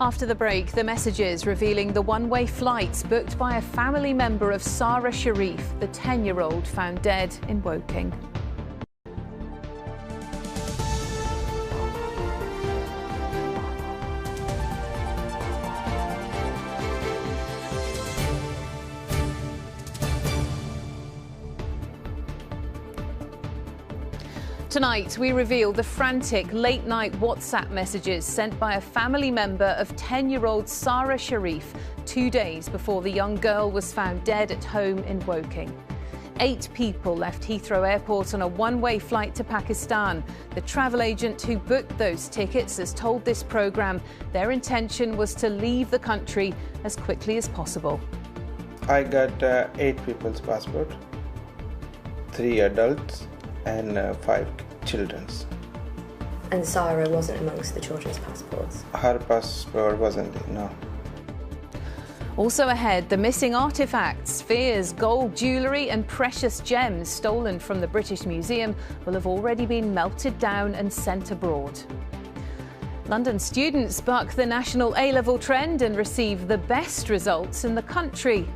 After the break, the messages revealing the one-way flights booked by a family member of Sarah Sharif, the 10-year-old found dead in Woking. Tonight, we reveal the frantic late-night WhatsApp messages sent by a family member of 10-year-old Sarah Sharif 2 days before the young girl was found dead at home in Woking. 8 people left Heathrow Airport on a one-way flight to Pakistan. The travel agent who booked those tickets has told this programme their intention was to leave the country as quickly as possible. I got 8 people's passport, 3 adults and 5 children's. And Sarah wasn't amongst the children's passports? Her passport wasn't, no. Also ahead, the missing artefacts, spheres, gold jewellery and precious gems stolen from the British Museum will have already been melted down and sent abroad. London students buck the national A-level trend and receive the best results in the country.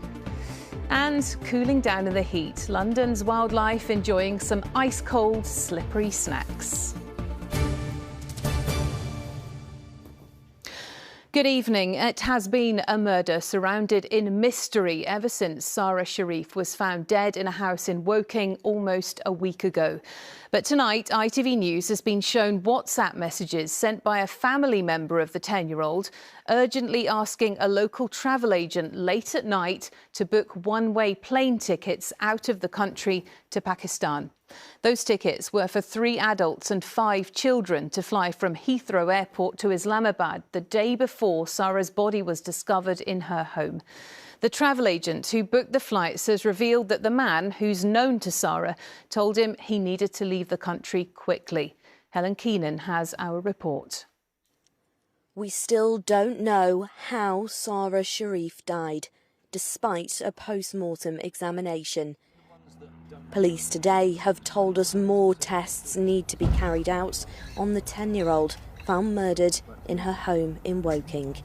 And cooling down in the heat, London's wildlife enjoying some ice-cold, slippery snacks. Good evening. It has been a murder surrounded in mystery ever since Sarah Sharif was found dead in a house in Woking almost a week ago. But tonight, ITV News has been shown WhatsApp messages sent by a family member of the 10-year-old urgently asking a local travel agent late at night to book one-way plane tickets out of the country to Pakistan. Those tickets were for 3 adults and 5 children to fly from Heathrow Airport to Islamabad the day before Sarah's body was discovered in her home. The travel agent who booked the flights has revealed that the man, who's known to Sarah, told him he needed to leave the country quickly. Helen Keenan has our report. We still don't know how Sarah Sharif died, despite a post-mortem examination. Police today have told us more tests need to be carried out on the 10-year-old found murdered in her home in Woking.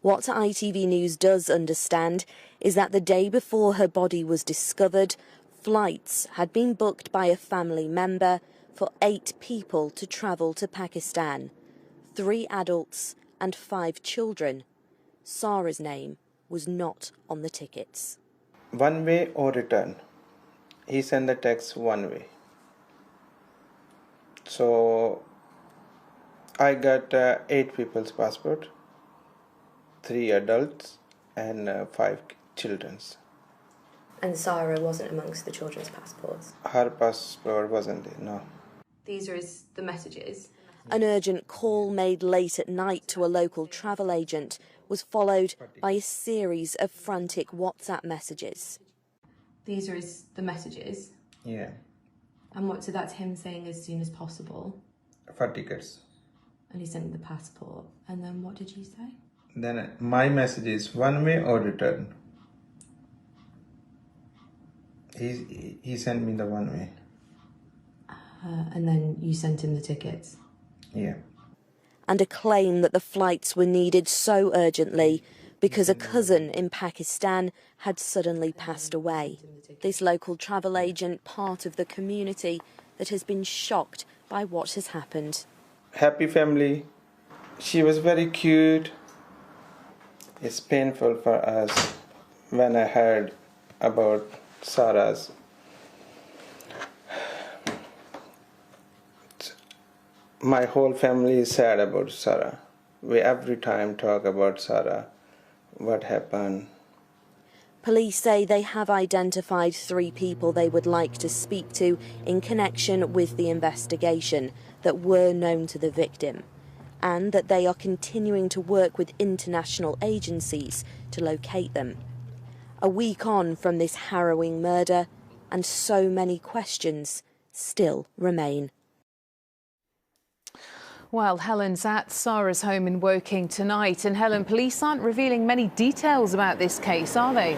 What ITV News does understand is that the day before her body was discovered, flights had been booked by a family member for 8 people to travel to Pakistan, 3 adults and 5 children. Sarah's name was not on the tickets. One way or return. He sent the text one way. So I got 8 people's passport, 3 adults and 5 children's. And Sarah wasn't amongst the children's passports? Her passport wasn't there, no. These are the messages. An urgent call made late at night to a local travel agent was followed by a series of frantic WhatsApp messages. These are the messages? Yeah. And so that's him saying as soon as possible? For tickets. And he sent the passport. And then what did you say? Then my message is one way or return. He sent me the one way. And then you sent him the tickets? Yeah. And a claim that the flights were needed so urgently because a cousin in Pakistan had suddenly passed away. This local travel agent, part of the community that has been shocked by what has happened. Happy family. She was very cute. It's painful for us when I heard about Sarah's. My whole family is sad about Sarah. We every time talk about Sarah, what happened. Police say they have identified 3 people they would like to speak to in connection with the investigation that were known to the victim, and that they are continuing to work with international agencies to locate them. A week on from this harrowing murder, and so many questions still remain. Well, Helen's at Sarah's home in Woking tonight. And Helen, police aren't revealing many details about this case, are they?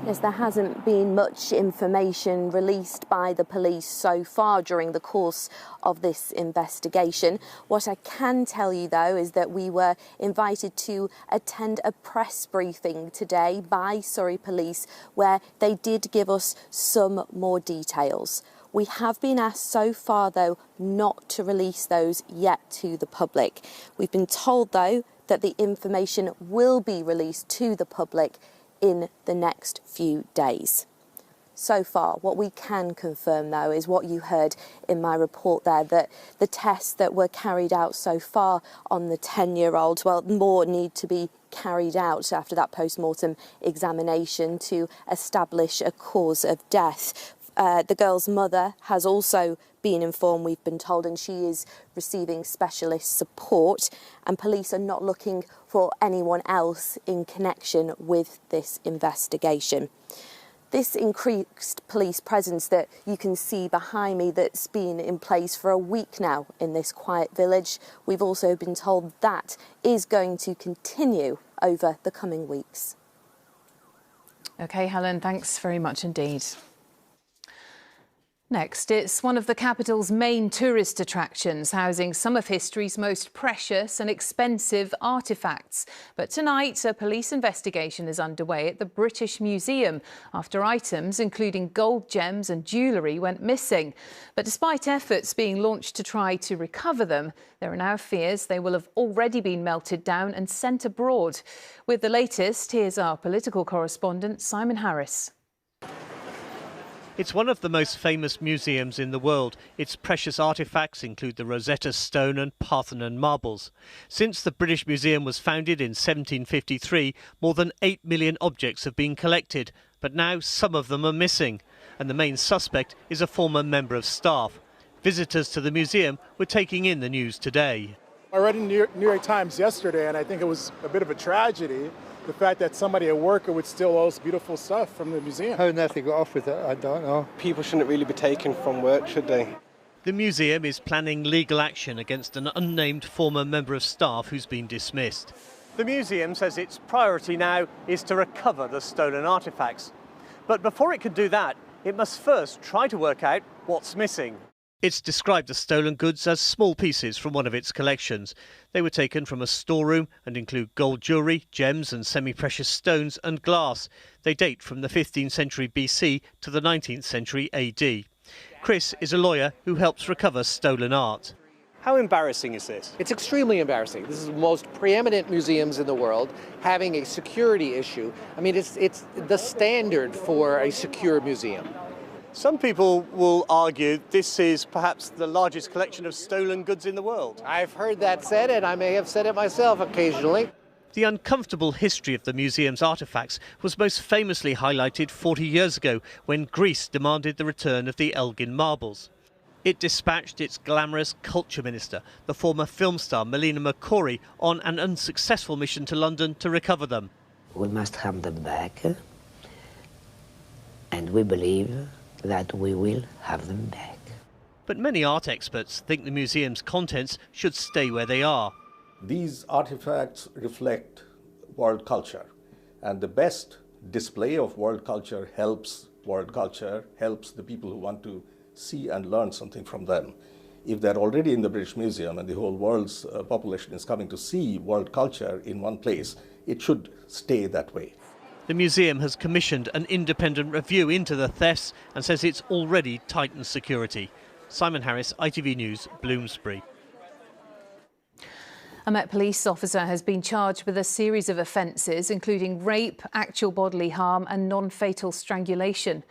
Yes, there hasn't been much information released by the police so far during the course of this investigation. What I can tell you, though, is that we were invited to attend a press briefing today by Surrey Police, where they did give us some more details. We have been asked so far, though, not to release those yet to the public. We've been told, though, that the information will be released to the public in the next few days. So far, what we can confirm, though, is what you heard in my report there, that the tests that were carried out so far on the 10-year-old, well, more need to be carried out after that post-mortem examination to establish a cause of death. The girl's mother has also been informed, we've been told, and she is receiving specialist support, and police are not looking for anyone else in connection with this investigation. This increased police presence that you can see behind me, that's been in place for a week now in this quiet village, we've also been told that is going to continue over the coming weeks. OK, Helen, thanks very much indeed. Next, it's one of the capital's main tourist attractions, housing some of history's most precious and expensive artefacts. But tonight, a police investigation is underway at the British Museum after items, including gold gems and jewellery, went missing. But despite efforts being launched to try to recover them, there are now fears they will have already been melted down and sent abroad. With the latest, here's our political correspondent, Simon Harris. It's one of the most famous museums in the world. Its precious artefacts include the Rosetta Stone and Parthenon marbles. Since the British Museum was founded in 1753, more than 8 million objects have been collected, but now some of them are missing, and the main suspect is a former member of staff. Visitors to the museum were taking in the news today. I read in the New York Times yesterday, and I think it was a bit of a tragedy. The fact that somebody, a worker, would steal all this beautiful stuff from the museum. How on earth they got off with it, I don't know. People shouldn't really be taken from work, should they? The museum is planning legal action against an unnamed former member of staff who's been dismissed. The museum says its priority now is to recover the stolen artefacts. But before it can do that, it must first try to work out what's missing. It's described the stolen goods as small pieces from one of its collections. They were taken from a storeroom and include gold jewellery, gems and semi-precious stones and glass. They date from the 15th century BC to the 19th century AD. Chris is a lawyer who helps recover stolen art. How embarrassing is this? It's extremely embarrassing. This is the most preeminent museums in the world having a security issue. I mean, it's the standard for a secure museum. Some people will argue this is perhaps the largest collection of stolen goods in the world. I've heard that said, and I may have said it myself occasionally. The uncomfortable history of the museum's artefacts was most famously highlighted 40 years ago when Greece demanded the return of the Elgin marbles. It dispatched its glamorous culture minister, the former film star Melina Mercouri, on an unsuccessful mission to London to recover them. We must have them back, and we believe that we will have them back. But many art experts think the museum's contents should stay where they are. These artifacts reflect world culture, and the best display of world culture helps the people who want to see and learn something from them. If they're already in the British Museum and the whole world's population is coming to see world culture in one place, it should stay that way. The museum has commissioned an independent review into the thefts and says it's already tightened security. Simon Harris, ITV News, Bloomsbury. A Met Police officer has been charged with a series of offences, including rape, actual bodily harm and non-fatal strangulation.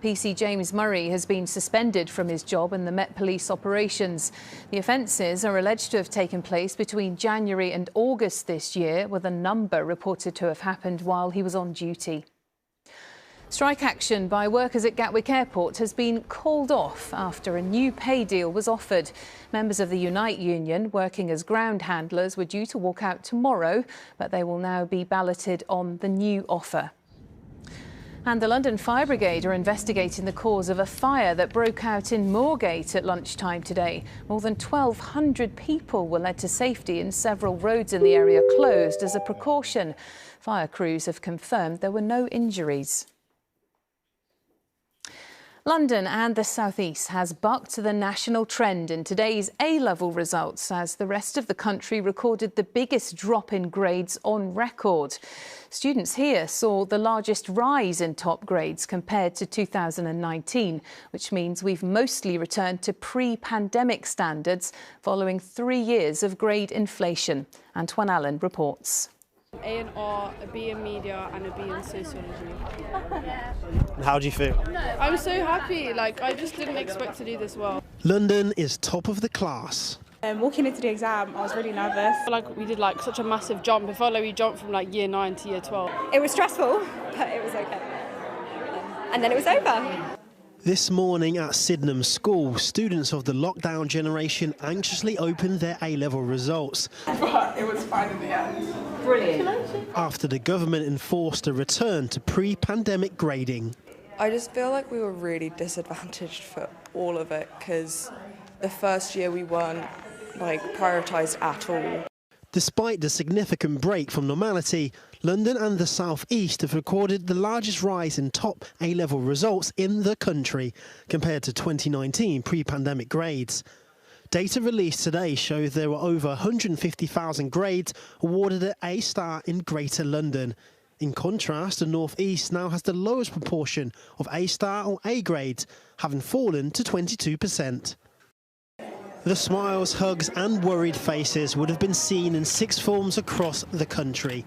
PC James Murray has been suspended from his job in the Met Police operations. The offences are alleged to have taken place between January and August this year, with a number reported to have happened while he was on duty. Strike action by workers at Gatwick Airport has been called off after a new pay deal was offered. Members of the Unite union, working as ground handlers, were due to walk out tomorrow, but they will now be balloted on the new offer. And the London Fire Brigade are investigating the cause of a fire that broke out in Moorgate at lunchtime today. More than 1,200 people were led to safety and several roads in the area closed as a precaution. Fire crews have confirmed there were no injuries. London and the South East has bucked the national trend in today's A-level results as the rest of the country recorded the biggest drop in grades on record. Students here saw the largest rise in top grades compared to 2019, which means we've mostly returned to pre-pandemic standards following 3 years of grade inflation. Antoine Allen reports. A in art, a B in media and a B in sociology. How do you feel? I'm so happy, I just didn't expect to do this well. London is top of the class. Walking into the exam, I was really nervous. We did such a massive jump. It felt like we jumped from year 9 to year 12. It was stressful, but it was okay. And then it was over. This morning at Sydenham School, students of the lockdown generation anxiously opened their A-level results. But it was fine in the end. Brilliant. After the government enforced a return to pre-pandemic grading. I just feel like we were really disadvantaged for all of it because the first year we weren't prioritised at all. Despite the significant break from normality, London and the South East have recorded the largest rise in top A-level results in the country compared to 2019 pre-pandemic grades. Data released today shows there were over 150,000 grades awarded at A-star in Greater London. In contrast, the North East now has the lowest proportion of A-star or A grades, having fallen to 22%. The smiles, hugs and worried faces would have been seen in sixth forms across the country.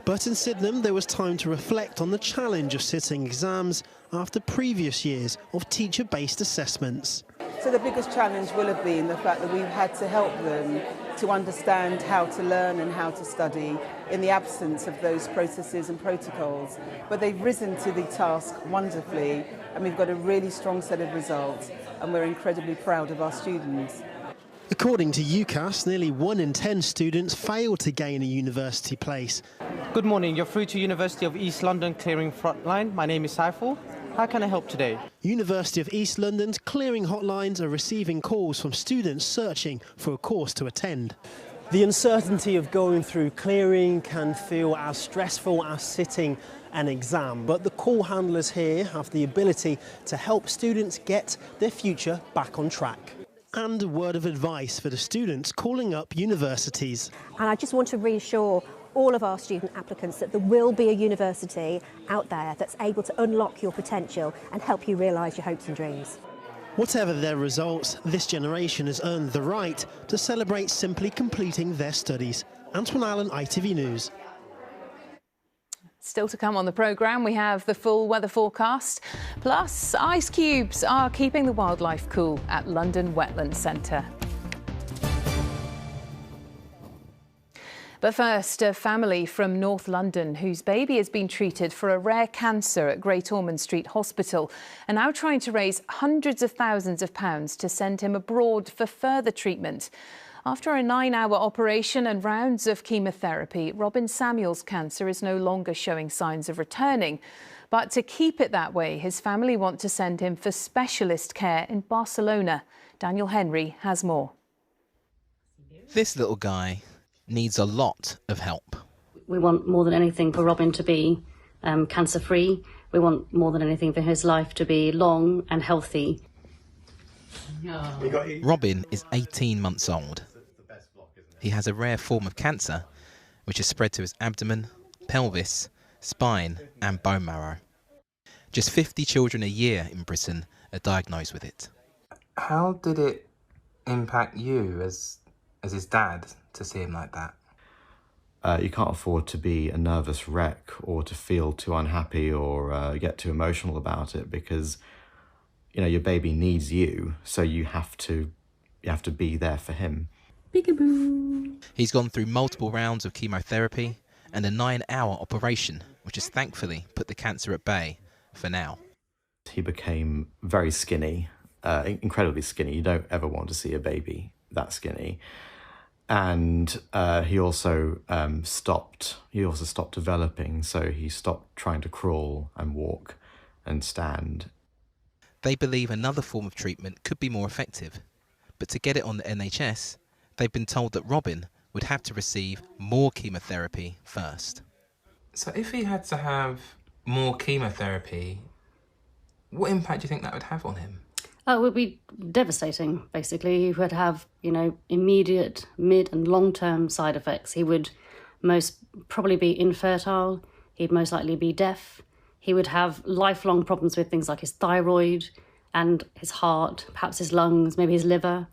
But in Sydenham there was time to reflect on the challenge of sitting exams after previous years of teacher-based assessments. So the biggest challenge will have been the fact that we've had to help them to understand how to learn and how to study in the absence of those processes and protocols. But they've risen to the task wonderfully, and we've got a really strong set of results, and we're incredibly proud of our students. According to UCAS, nearly 1 in 10 students fail to gain a university place. Good morning, you're through to University of East London Clearing Frontline. My name is Saiful. How can I help today? University of East London's clearing hotlines are receiving calls from students searching for a course to attend. The uncertainty of going through clearing can feel as stressful as sitting an exam, but the call handlers here have the ability to help students get their future back on track. And a word of advice for the students calling up universities. And I just want to reassure all of our student applicants that there will be a university out there that's able to unlock your potential and help you realise your hopes and dreams. Whatever their results, this generation has earned the right to celebrate simply completing their studies. Antoine Allen, ITV News. Still to come on the programme, we have the full weather forecast. Plus, ice cubes are keeping the wildlife cool at London Wetlands Centre. But first, a family from North London whose baby has been treated for a rare cancer at Great Ormond Street Hospital are now trying to raise hundreds of thousands of pounds to send him abroad for further treatment. After a 9-hour operation and rounds of chemotherapy, Robin Samuel's cancer is no longer showing signs of returning. But to keep it that way, his family want to send him for specialist care in Barcelona. Daniel Henry has more. This little guy needs a lot of help. We want more than anything for Robin to be cancer-free. We want more than anything for his life to be long and healthy. Robin is 18 months old. He has a rare form of cancer which is spread to his abdomen, pelvis, spine and bone marrow. Just 50 children a year in Britain are diagnosed with it. How did it impact you as his dad to see him like that? You can't afford to be a nervous wreck or to feel too unhappy or get too emotional about it because, you know, your baby needs you, so you have to be there for him. Peekaboo. He's gone through multiple rounds of chemotherapy and a 9-hour operation, which has thankfully put the cancer at bay for now. He became very skinny, incredibly skinny. You don't ever want to see a baby that skinny. And he also stopped developing, so he stopped trying to crawl and walk and stand. They believe another form of treatment could be more effective, but to get it on the NHS, they've been told that Robin would have to receive more chemotherapy first. So if he had to have more chemotherapy, What impact do you think that would have on him? It would be devastating, basically. He would have, immediate, mid and long-term side effects. He would most probably be infertile. He'd most likely be deaf. He would have lifelong problems with things like his thyroid and his heart, perhaps his lungs, maybe his liver.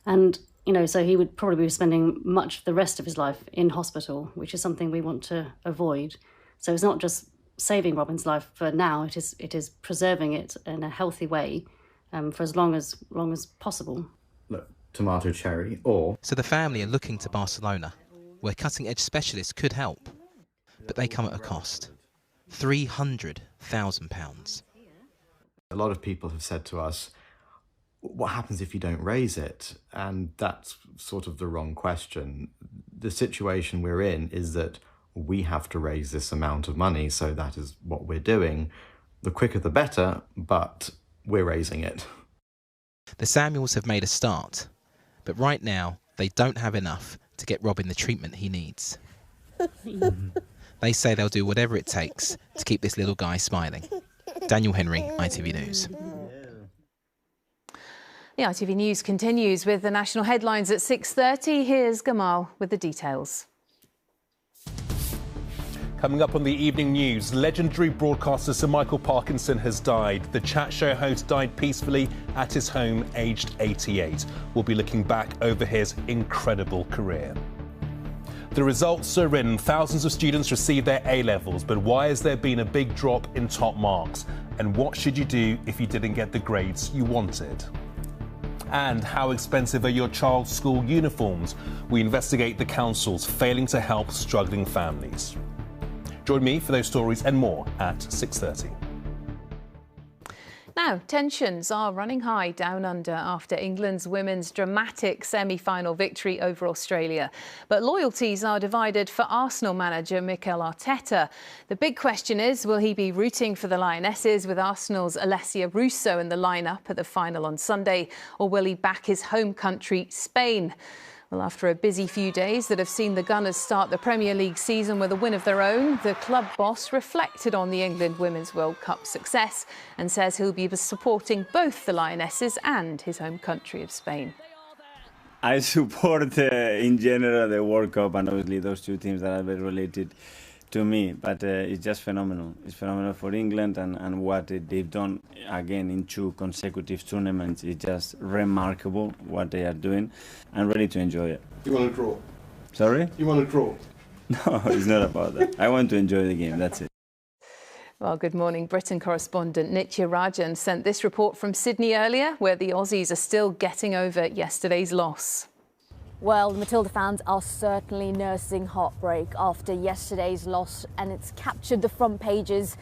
And, so he would probably be spending much of the rest of his life in hospital, which is something we want to avoid. So it's not just saving Robin's life for now, it is preserving it in a healthy way for as long as possible. Look, tomato, cherry, or... So the family are looking to Barcelona, where cutting-edge specialists could help. But they come at a cost. £300,000. A lot of people have said to us, what happens if you don't raise it? And that's sort of the wrong question. The situation we're in is that we have to raise this amount of money, so that is what we're doing. The quicker the better, but we're raising it. The Samuels have made a start, but right now they don't have enough to get Robin the treatment he needs. They say they'll do whatever it takes to keep this little guy smiling. Daniel Henry, ITV News. The ITV News continues with the national headlines at 6:30. Here's Gamal with the details. Coming up on the evening news, legendary broadcaster Sir Michael Parkinson has died. The chat show host died peacefully at his home, aged 88. We'll be looking back over his incredible career. The results are in. Thousands of students received their A-levels, but why has there been a big drop in top marks? And what should you do if you didn't get the grades you wanted? And how expensive are your child's school uniforms? We investigate the councils failing to help struggling families. Join me for those stories and more at 6:30. Now, tensions are running high down under after England's women's dramatic semi-final victory over Australia. But loyalties are divided for Arsenal manager Mikel Arteta. The big question is, will he be rooting for the Lionesses with Arsenal's Alessia Russo in the lineup at the final on Sunday, or will he back his home country, Spain? Well, after a busy few days that have seen the Gunners start the Premier League season with a win of their own, the club boss reflected on the England Women's World Cup success and says he'll be supporting both the Lionesses and his home country of Spain. I support, in general, the World Cup, and obviously those two teams that are very related to me, but it's just phenomenal. It's phenomenal for England, and what they've done again in 2 consecutive tournaments is just remarkable what they are doing. I'm ready to enjoy it. You want to draw? Sorry? You want to draw? No, it's not about that. I want to enjoy the game, that's it. Well, good morning. Britain correspondent Nitya Rajan sent this report from Sydney earlier, where the Aussies are still getting over yesterday's loss. Well, the Matilda fans are certainly nursing heartbreak after yesterday's loss, and it's captured the front pages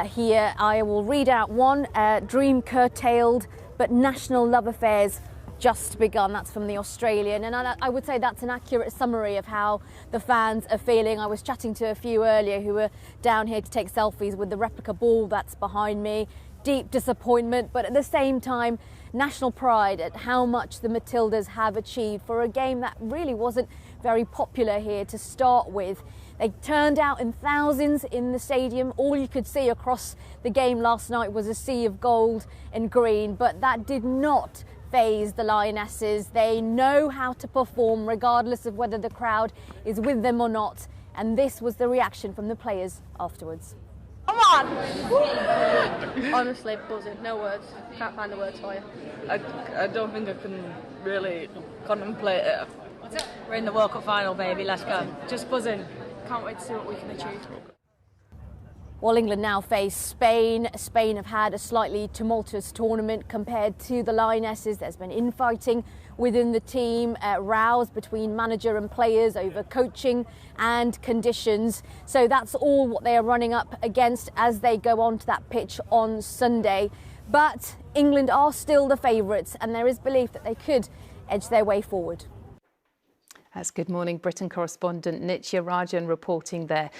here. I will read out one. Dream curtailed, but national love affairs just begun. That's from the Australian, and I would say that's an accurate summary of how the fans are feeling. I was chatting to a few earlier who were down here to take selfies with the replica ball that's behind me. Deep disappointment, but at the same time, national pride at how much the Matildas have achieved for a game that really wasn't very popular here to start with. They turned out in thousands in the stadium. All you could see across the game last night was a sea of gold and green, but that did not faze the Lionesses. They know how to perform regardless of whether the crowd is with them or not, and this was the reaction from the players afterwards. Come on! Honestly, buzzing. No words. Can't find the words for you. I don't think I can really contemplate it. We're in the World Cup final, baby. Let's go. Just buzzing. Can't wait to see what we can achieve. While England now face Spain, Spain have had a slightly tumultuous tournament compared to the Lionesses. There's been infighting within the team, rows between manager and players over coaching and conditions. So that's all what they are running up against as they go onto that pitch on Sunday. But England are still the favourites, and there is belief that they could edge their way forward. That's Good Morning Britain correspondent Nitya Rajan reporting there.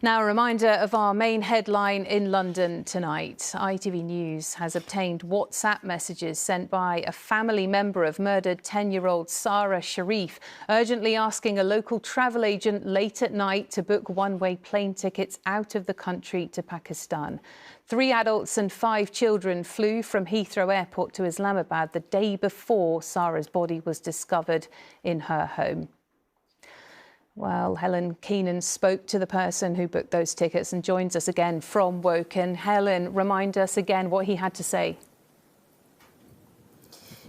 Now, a reminder of our main headline in London tonight. ITV News has obtained WhatsApp messages sent by a family member of murdered 10-year-old Sarah Sharif, urgently asking a local travel agent late at night to book one-way plane tickets out of the country to Pakistan. 3 adults and 5 children flew from Heathrow Airport to Islamabad the day before Sarah's body was discovered in her home. Well, Helen Keenan spoke to the person who booked those tickets and joins us again from Woking. Helen, remind us again what he had to say.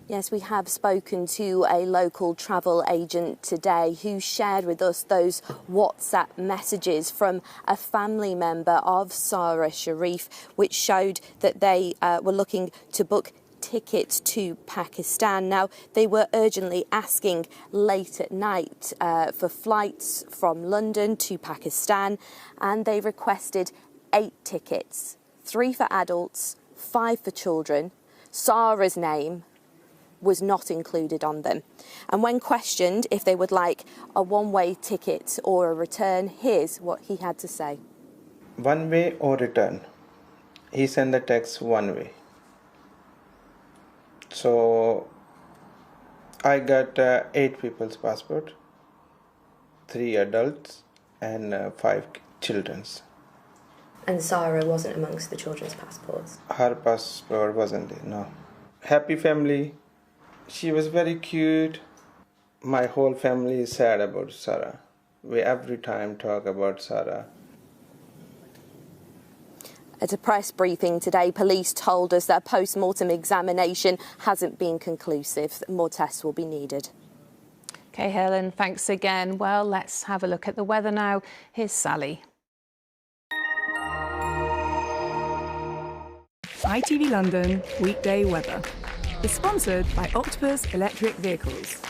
Yes, we have spoken to a local travel agent today who shared with us those WhatsApp messages from a family member of Sarah Sharif, which showed that they were looking to book tickets to Pakistan. Now, they were urgently asking late at night for flights from London to Pakistan, and they requested 8 tickets, 3 for adults, 5 for children. Sarah's name was not included on them. And when questioned if they would like a one-way ticket or a return, here's what he had to say. One way or return. He sent the text one way. So I got 8 people's passport, 3 adults and 5 children's. And Sarah wasn't amongst the children's passports? Her passport wasn't there, no. Happy family. She was very cute. My whole family is sad about Sarah. We every time talk about Sarah. At a press briefing today, police told us that a post-mortem examination hasn't been conclusive. More tests will be needed. OK, Helen, thanks again. Well, let's have a look at the weather now. Here's Sally. ITV London weekday weather is sponsored by Octopus Electric Vehicles.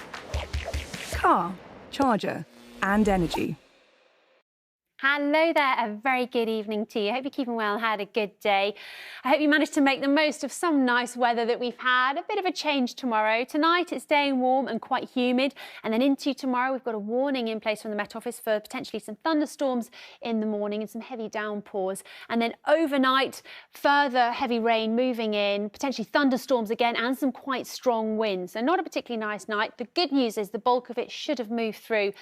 Car, charger and energy. Hello there, a very good evening to you. I hope you're keeping well and had a good day. I hope you managed to make the most of some nice weather that we've had. A bit of a change tomorrow. Tonight it's staying warm and quite humid, and then into tomorrow we've got a warning in place from the Met Office for potentially some thunderstorms in the morning and some heavy downpours. And then overnight, further heavy rain moving in, potentially thunderstorms again and some quite strong winds. So not a particularly nice night. The good news is the bulk of it should have moved through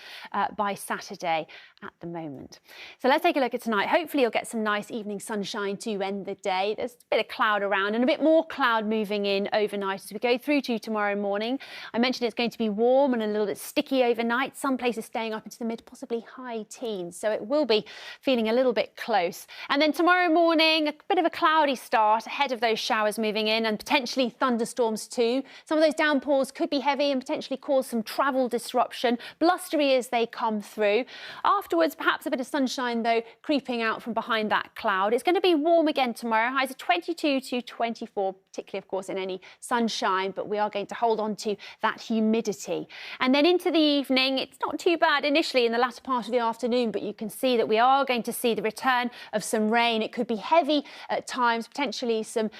by Saturday at the moment. So let's take a look at tonight. Hopefully you'll get some nice evening sunshine to end the day. There's a bit of cloud around and a bit more cloud moving in overnight as we go through to tomorrow morning. I mentioned it's going to be warm and a little bit sticky overnight. Some places staying up into the mid, possibly high teens. So it will be feeling a little bit close. And then tomorrow morning, a bit of a cloudy start ahead of those showers moving in and potentially thunderstorms too. Some of those downpours could be heavy and potentially cause some travel disruption, blustery as they come through. Afterwards, perhaps a bit of sunshine though creeping out from behind that cloud. It's going to be warm again tomorrow, highs of 22 to 24, particularly of course in any sunshine, but we are going to hold on to that humidity. And then into the evening, it's not too bad initially in the latter part of the afternoon, but you can see that we are going to see the return of some rain. It could be heavy at times, potentially some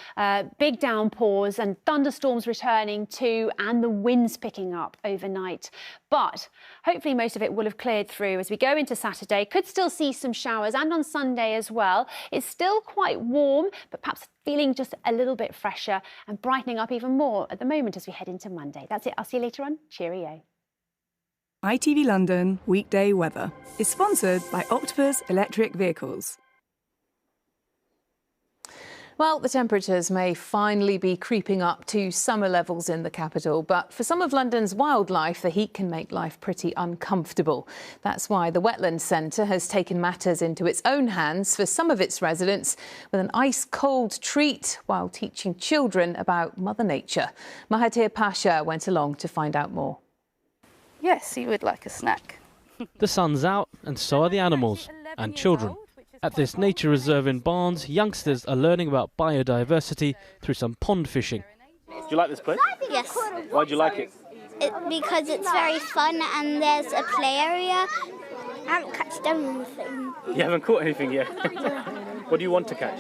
big downpours and thunderstorms returning too, and the winds picking up overnight. But hopefully most of it will have cleared through as we go into Saturday. Could still see some showers and on Sunday as well. It's still quite warm, but perhaps feeling just a little bit fresher and brightening up even more at the moment as we head into Monday. That's it. I'll see you later on. Cheerio. ITV London weekday weather is sponsored by Octopus Electric Vehicles. Well, the temperatures may finally be creeping up to summer levels in the capital, but for some of London's wildlife, the heat can make life pretty uncomfortable. That's why the Wetlands Centre has taken matters into its own hands for some of its residents with an ice-cold treat while teaching children about Mother Nature. Mahathir Pasha went along to find out more. Yes, he would like a snack. The sun's out and so are the animals and children. At this nature reserve in Barnes, youngsters are learning about biodiversity through some pond fishing. Do you like this place? Yes. Why do you like it? Because it's very fun and there's a play area. I haven't catched anything. You haven't caught anything yet? What do you want to catch?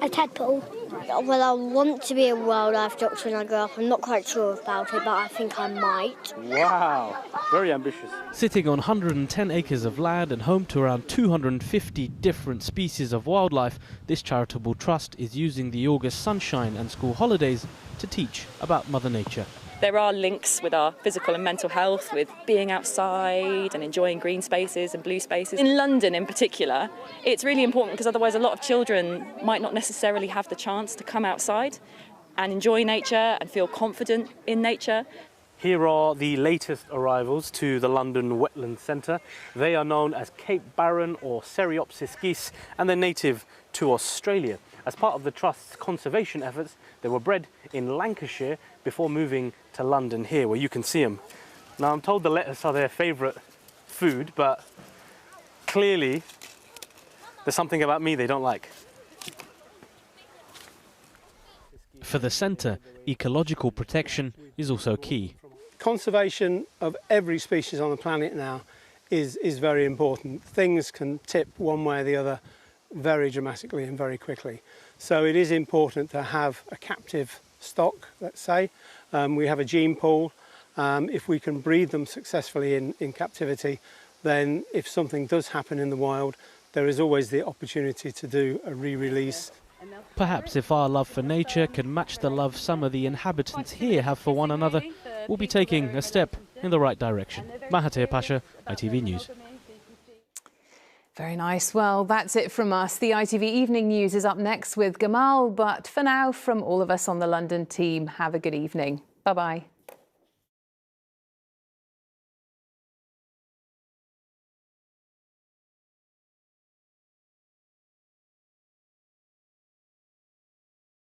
A tadpole. Well, I want to be a wildlife doctor when I grow up. I'm not quite sure about it, but I think I might. Wow, very ambitious. Sitting on 110 acres of land and home to around 250 different species of wildlife, this charitable trust is using the August sunshine and school holidays to teach about Mother Nature. There are links with our physical and mental health, with being outside and enjoying green spaces and blue spaces. In London in particular, it's really important because otherwise a lot of children might not necessarily have the chance to come outside and enjoy nature and feel confident in nature. Here are the latest arrivals to the London Wetland Centre. They are known as Cape Barren or Seriopsis geese, and they're native to Australia. As part of the Trust's conservation efforts, they were bred in Lancashire before moving to London here, where you can see them. Now, I'm told the lettuce are their favourite food, but clearly there's something about me they don't like. For the centre, ecological protection is also key. Conservation of every species on the planet now is very important. Things can tip one way or the other very dramatically and very quickly. So it is important to have a captive stock, let's say. We have a gene pool. If we can breed them successfully in captivity, then if something does happen in the wild, there is always the opportunity to do a re-release. Perhaps if our love for nature can match the love some of the inhabitants here have for one another, we'll be taking a step in the right direction. Mahathir Pasha, ITV News. Very nice. Well, that's it from us. The ITV Evening News is up next with Gamal. But for now, from all of us on the London team, have a good evening. Bye-bye.